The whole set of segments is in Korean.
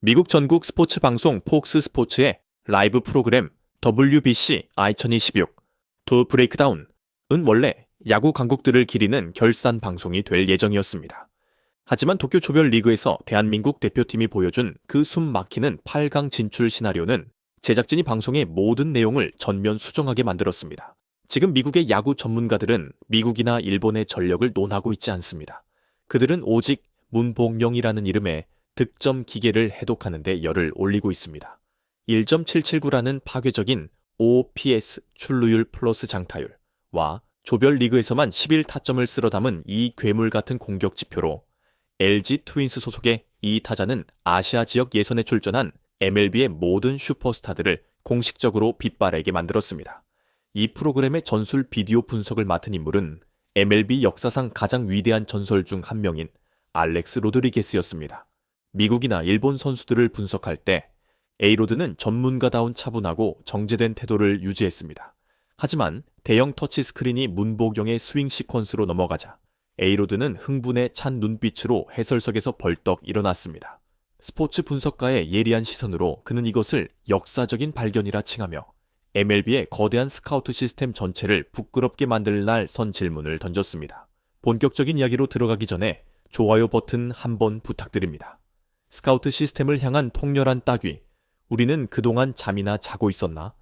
미국 전국 스포츠 방송 폭스 스포츠의 라이브 프로그램 WBC 2026 투 브레이크다운은 원래 야구 강국들을 기리는 결산 방송이 될 예정이었습니다. 하지만 도쿄 조별리그에서 대한민국 대표팀이 보여준 그 숨 막히는 8강 진출 시나리오는 제작진이 방송의 모든 내용을 전면 수정하게 만들었습니다. 지금 미국의 야구 전문가들은 미국이나 일본의 전력을 논하고 있지 않습니다. 그들은 오직 문봉영이라는 이름의 득점 기계를 해독하는 데 열을 올리고 있습니다. 1.779라는 파괴적인 OPS 출루율 플러스 장타율과 조별리그에서만 11타점을 쓸어 담은 이 괴물 같은 공격 지표로 LG 트윈스 소속의 이 타자는 아시아 지역 예선에 출전한 MLB의 모든 슈퍼스타들을 공식적으로 빛바라게 만들었습니다. 이 프로그램의 전술 비디오 분석을 맡은 인물은 MLB 역사상 가장 위대한 전설 중 한 명인 알렉스 로드리게스였습니다. 미국이나 일본 선수들을 분석할 때 에이로드는 전문가다운 차분하고 정제된 태도를 유지했습니다. 하지만 대형 터치스크린이 문보경의 스윙 시퀀스로 넘어가자 에이로드는 흥분에 찬 눈빛으로 해설석에서 벌떡 일어났습니다. 스포츠 분석가의 예리한 시선으로 그는 이것을 역사적인 발견이라 칭하며 MLB의 거대한 스카우트 시스템 전체를 부끄럽게 만들 날 선 질문을 던졌습니다. 본격적인 이야기로 들어가기 전에 좋아요 버튼 한번 부탁드립니다. 스카우트 시스템을 향한 통렬한 따귀. 우리는 그동안 잠이나 자고 있었나?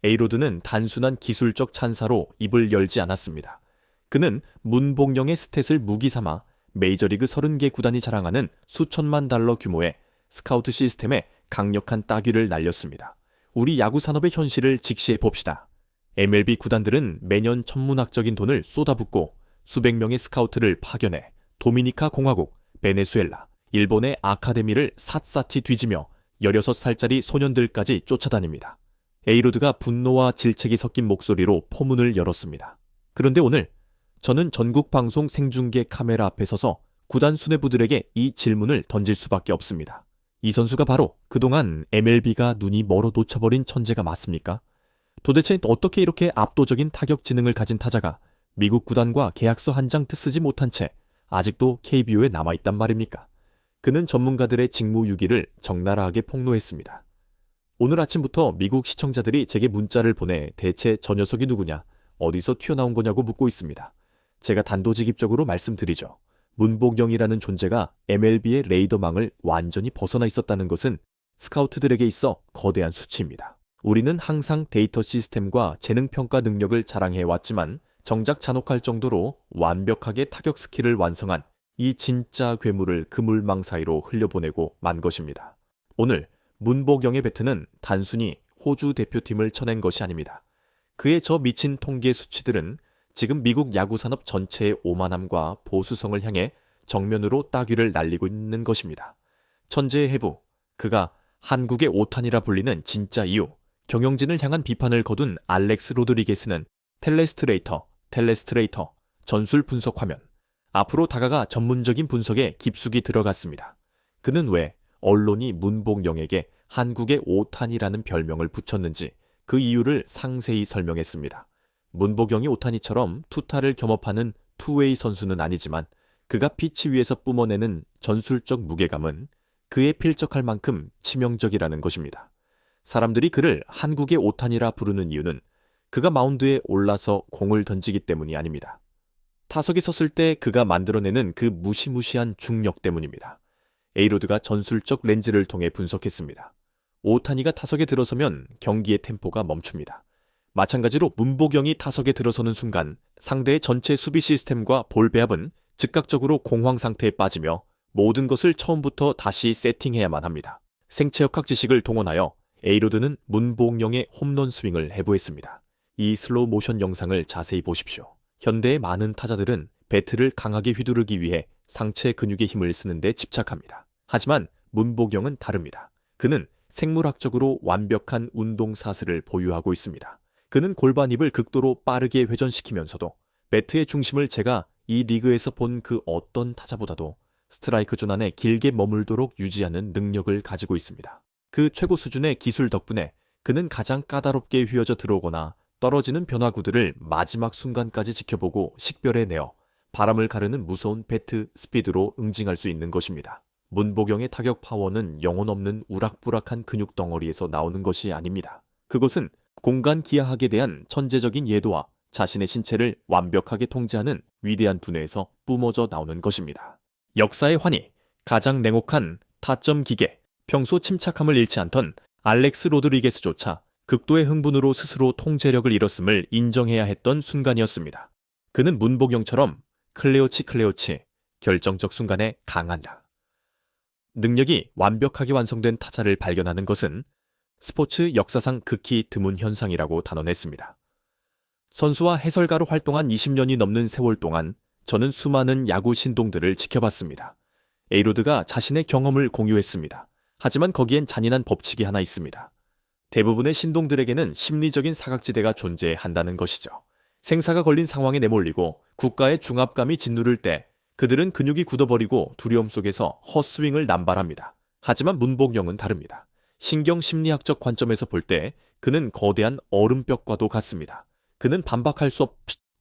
에이로드는 단순한 기술적 찬사로 입을 열지 않았습니다. 그는 문봉영의 스탯을 무기 삼아 메이저리그 30개 구단이 자랑하는 수천만 달러 규모의 스카우트 시스템에 강력한 따귀를 날렸습니다. 우리 야구 산업의 현실을 직시해 봅시다. MLB 구단들은 매년 천문학적인 돈을 쏟아붓고 수백 명의 스카우트를 파견해 도미니카 공화국, 베네수엘라, 일본의 아카데미를 샅샅이 뒤지며 16살짜리 소년들까지 쫓아다닙니다. 에이로드가 분노와 질책이 섞인 목소리로 포문을 열었습니다. 그런데 오늘 저는 전국 방송 생중계 카메라 앞에 서서 구단 수뇌부들에게 이 질문을 던질 수밖에 없습니다. 이 선수가 바로 그동안 MLB가 눈이 멀어 놓쳐버린 천재가 맞습니까? 도대체 어떻게 이렇게 압도적인 타격 지능을 가진 타자가 미국 구단과 계약서 한 장 쓰지 못한 채 아직도 KBO에 남아있단 말입니까? 그는 전문가들의 직무유기를 적나라하게 폭로했습니다. 오늘 아침부터 미국 시청자들이 제게 문자를 보내 대체 저 녀석이 누구냐, 어디서 튀어나온 거냐고 묻고 있습니다. 제가 단도직입적으로 말씀드리죠. 문보경이라는 존재가 MLB의 레이더망을 완전히 벗어나 있었다는 것은 스카우트들에게 있어 거대한 수치입니다. 우리는 항상 데이터 시스템과 재능평가 능력을 자랑해왔지만 정작 잔혹할 정도로 완벽하게 타격 스킬을 완성한 이 진짜 괴물을 그물망 사이로 흘려보내고 만 것입니다. 오늘 문보경의 배트는 단순히 호주 대표팀을 쳐낸 것이 아닙니다. 그의 저 미친 통계 수치들은 지금 미국 야구 산업 전체의 오만함과 보수성을 향해 정면으로 따귀를 날리고 있는 것입니다. 천재의 해부, 그가 한국의 오탄이라 불리는 진짜 이유, 경영진을 향한 비판을 거둔 알렉스 로드리게스는 텔레스트레이터, 전술 분석 화면, 앞으로 다가가 전문적인 분석에 깊숙이 들어갔습니다. 그는 왜 언론이 문봉영에게 한국의 오탄이라는 별명을 붙였는지 그 이유를 상세히 설명했습니다. 문보경이 오타니처럼 투타를 겸업하는 투웨이 선수는 아니지만 그가 피치 위에서 뿜어내는 전술적 무게감은 그에 필적할 만큼 치명적이라는 것입니다. 사람들이 그를 한국의 오탄이라 부르는 이유는 그가 마운드에 올라서 공을 던지기 때문이 아닙니다. 타석에 섰을 때 그가 만들어내는 그 무시무시한 중력 때문입니다. 에이로드가 전술적 렌즈를 통해 분석했습니다. 오타니가 타석에 들어서면 경기의 템포가 멈춥니다. 마찬가지로 문보경이 타석에 들어서는 순간 상대의 전체 수비 시스템과 볼 배합은 즉각적으로 공황 상태에 빠지며 모든 것을 처음부터 다시 세팅해야만 합니다. 생체역학 지식을 동원하여 에이로드는 문봉영의 홈런 스윙을 해부했습니다. 이 슬로우 모션 영상을 자세히 보십시오. 현대의 많은 타자들은 배트를 강하게 휘두르기 위해 상체 근육의 힘을 쓰는데 집착합니다. 하지만 문보경은 다릅니다. 그는 생물학적으로 완벽한 운동 사슬을 보유하고 있습니다. 그는 골반입을 극도로 빠르게 회전시키면서도 배트의 중심을 제가 이 리그에서 본 그 어떤 타자보다도 스트라이크 존 안에 길게 머물도록 유지하는 능력을 가지고 있습니다. 그 최고 수준의 기술 덕분에 그는 가장 까다롭게 휘어져 들어오거나 떨어지는 변화구들을 마지막 순간까지 지켜보고 식별해내어 바람을 가르는 무서운 배트 스피드로 응징할 수 있는 것입니다. 문보경의 타격 파워는 영혼 없는 우락부락한 근육 덩어리에서 나오는 것이 아닙니다. 그것은 공간 기하학에 대한 천재적인 예도와 자신의 신체를 완벽하게 통제하는 위대한 두뇌에서 뿜어져 나오는 것입니다. 역사의 환희, 가장 냉혹한 타점 기계, 평소 침착함을 잃지 않던 알렉스 로드리게스조차 극도의 흥분으로 스스로 통제력을 잃었음을 인정해야 했던 순간이었습니다. 그는 문보경처럼 클레오치 결정적 순간에 강한다. 능력이 완벽하게 완성된 타자를 발견하는 것은 스포츠 역사상 극히 드문 현상이라고 단언했습니다. 선수와 해설가로 활동한 20년이 넘는 세월 동안 저는 수많은 야구 신동들을 지켜봤습니다. 에이로드가 자신의 경험을 공유했습니다. 하지만 거기엔 잔인한 법칙이 하나 있습니다. 대부분의 신동들에게는 심리적인 사각지대가 존재한다는 것이죠. 생사가 걸린 상황에 내몰리고 국가의 중압감이 짓누를 때 그들은 근육이 굳어버리고 두려움 속에서 헛스윙을 남발합니다. 하지만 문보경은 다릅니다. 신경심리학적 관점에서 볼 때 그는 거대한 얼음벽과도 같습니다. 그는 반박할 수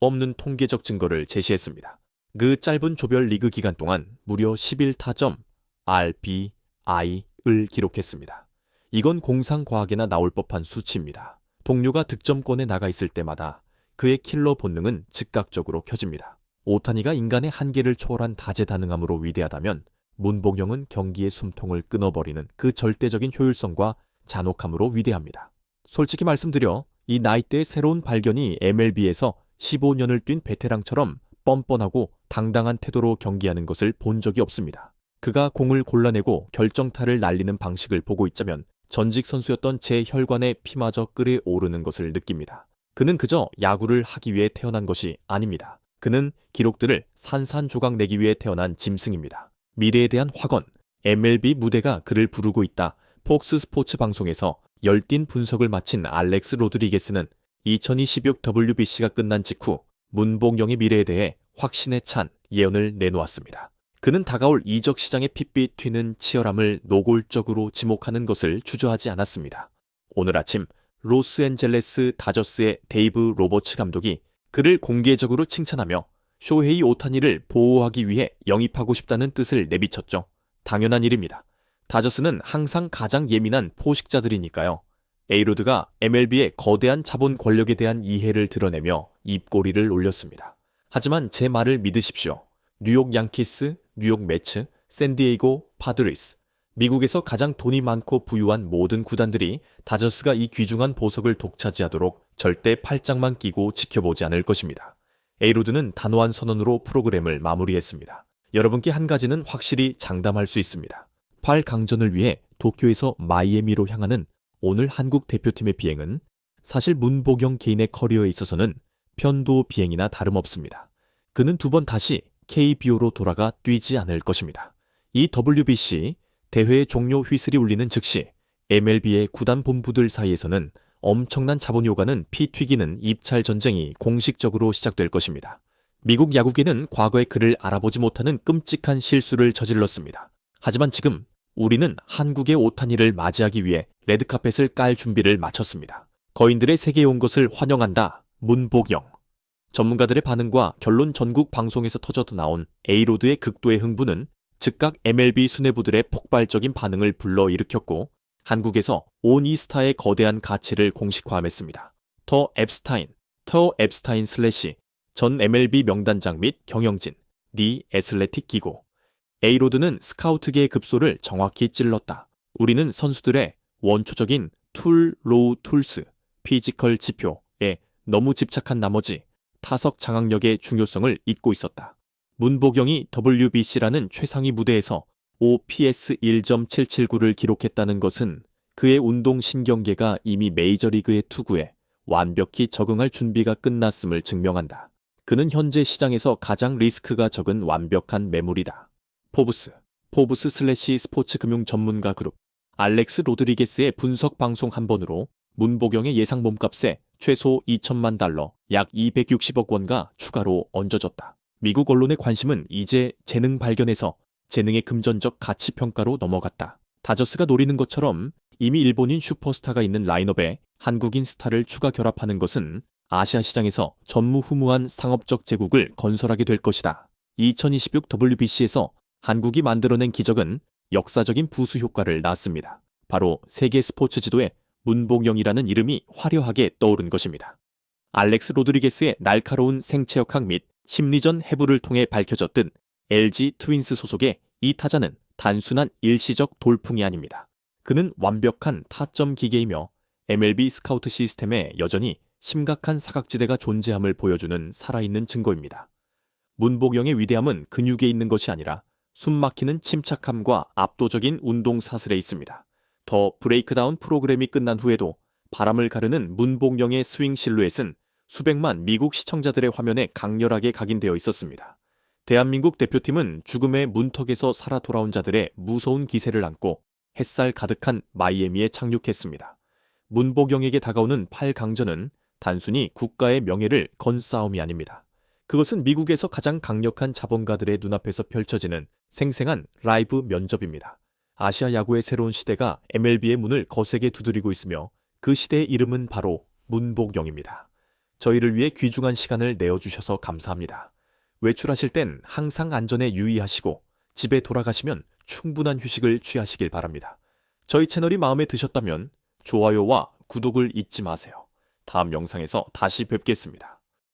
없는 통계적 증거를 제시했습니다. 그 짧은 조별 리그 기간 동안 무려 11타점 RBI를 기록했습니다. 이건 공상과학에나 나올 법한 수치입니다. 동료가 득점권에 나가 있을 때마다 그의 킬러 본능은 즉각적으로 켜집니다. 오타니가 인간의 한계를 초월한 다재다능함으로 위대하다면 문보경은 경기의 숨통을 끊어버리는 그 절대적인 효율성과 잔혹함으로 위대합니다. 솔직히 말씀드려 이 나이대의 새로운 발견이 MLB에서 15년을 뛴 베테랑처럼 뻔뻔하고 당당한 태도로 경기하는 것을 본 적이 없습니다. 그가 공을 골라내고 결정타를 날리는 방식을 보고 있자면 전직 선수였던 제 혈관의 피마저 끓어오르는 것을 느낍니다. 그는 그저 야구를 하기 위해 태어난 것이 아닙니다. 그는 기록들을 산산조각 내기 위해 태어난 짐승입니다. 미래에 대한 확언, MLB 무대가 그를 부르고 있다. 폭스 스포츠 방송에서 열띤 분석을 마친 알렉스 로드리게스는 2026 WBC가 끝난 직후 문보경의 미래에 대해 확신에 찬 예언을 내놓았습니다. 그는 다가올 이적 시장의 핏빛 튀는 치열함을 노골적으로 지목하는 것을 주저하지 않았습니다. 오늘 아침 로스앤젤레스 다저스의 데이브 로버츠 감독이 그를 공개적으로 칭찬하며 쇼헤이 오타니를 보호하기 위해 영입하고 싶다는 뜻을 내비쳤죠. 당연한 일입니다. 다저스는 항상 가장 예민한 포식자들이니까요. 에이로드가 MLB의 거대한 자본 권력에 대한 이해를 드러내며 입꼬리를 올렸습니다. 하지만 제 말을 믿으십시오. 뉴욕 양키스, 뉴욕 매츠, 샌디에이고 파드레스, 미국에서 가장 돈이 많고 부유한 모든 구단들이 다저스가 이 귀중한 보석을 독차지하도록 절대 팔짱만 끼고 지켜보지 않을 것입니다. 에이로드는 단호한 선언으로 프로그램을 마무리했습니다. 여러분께 한 가지는 확실히 장담할 수 있습니다. 8강전을 위해 도쿄에서 마이애미로 향하는 오늘 한국 대표팀의 비행은 사실 문보경 개인의 커리어에 있어서는 편도 비행이나 다름없습니다. 그는 두 번 다시 KBO로 돌아가 뛰지 않을 것입니다. 이 WBC 대회의 종료 휘슬이 울리는 즉시 MLB의 구단 본부들 사이에서는 엄청난 자본이 오가는 피 튀기는 입찰 전쟁이 공식적으로 시작될 것입니다. 미국 야구계는 과거에 그를 알아보지 못하는 끔찍한 실수를 저질렀습니다. 하지만 지금 우리는 한국의 오타니를 맞이하기 위해 레드카펫을 깔 준비를 마쳤습니다. 거인들의 세계에 온 것을 환영한다. 문보경. 전문가들의 반응과 결론 전국 방송에서 터져 나온 에이로드의 극도의 흥분은 즉각 MLB 수뇌부들의 폭발적인 반응을 불러일으켰고 한국에서 온 이 스타의 거대한 가치를 공식화했습니다. 터 앱스타인 슬래시 전 MLB 명단장 및 경영진, 디 애슬레틱 기고. 에이로드는 스카우트계의 급소를 정확히 찔렀다. 우리는 선수들의 원초적인 로우 툴스, 피지컬 지표에 너무 집착한 나머지 타석 장악력의 중요성을 잊고 있었다. 문보경이 WBC라는 최상위 무대에서 OPS 1.779를 기록했다는 것은 그의 운동신경계가 이미 메이저리그의 투구에 완벽히 적응할 준비가 끝났음을 증명한다. 그는 현재 시장에서 가장 리스크가 적은 완벽한 매물이다. 포브스 슬래시 스포츠 금융 전문가 그룹 알렉스 로드리게스의 분석 방송 한 번으로 문보경의 예상 몸값에 최소 2천만 달러, 약 260억 원가 추가로 얹어졌다. 미국 언론의 관심은 이제 재능 발견에서 재능의 금전적 가치 평가로 넘어갔다. 다저스가 노리는 것처럼 이미 일본인 슈퍼스타가 있는 라인업에 한국인 스타를 추가 결합하는 것은 아시아 시장에서 전무후무한 상업적 제국을 건설하게 될 것이다. 2026 WBC에서 한국이 만들어낸 기적은 역사적인 부수 효과를 낳았습니다. 바로 세계 스포츠 지도에 문봉영이라는 이름이 화려하게 떠오른 것입니다. 알렉스 로드리게스의 날카로운 생체역학 및 심리전 해부를 통해 밝혀졌듯 LG 트윈스 소속의 이 타자는 단순한 일시적 돌풍이 아닙니다. 그는 완벽한 타점 기계이며 MLB 스카우트 시스템에 여전히 심각한 사각지대가 존재함을 보여주는 살아있는 증거입니다. 문복영의 위대함은 근육에 있는 것이 아니라 숨막히는 침착함과 압도적인 운동 사슬에 있습니다. 더 브레이크다운 프로그램이 끝난 후에도 바람을 가르는 문복영의 스윙 실루엣은 수백만 미국 시청자들의 화면에 강렬하게 각인되어 있었습니다. 대한민국 대표팀은 죽음의 문턱에서 살아 돌아온 자들의 무서운 기세를 안고 햇살 가득한 마이애미에 착륙했습니다. 문복영에게 다가오는 8강전은 단순히 국가의 명예를 건 싸움이 아닙니다. 그것은 미국에서 가장 강력한 자본가들의 눈앞에서 펼쳐지는 생생한 라이브 면접입니다. 아시아 야구의 새로운 시대가 MLB의 문을 거세게 두드리고 있으며 그 시대의 이름은 바로 문복영입니다. 저희를 위해 귀중한 시간을 내어주셔서 감사합니다. 외출하실 땐 항상 안전에 유의하시고 집에 돌아가시면 충분한 휴식을 취하시길 바랍니다. 저희 채널이 마음에 드셨다면 좋아요와 구독을 잊지 마세요. 다음 영상에서 다시 뵙겠습니다.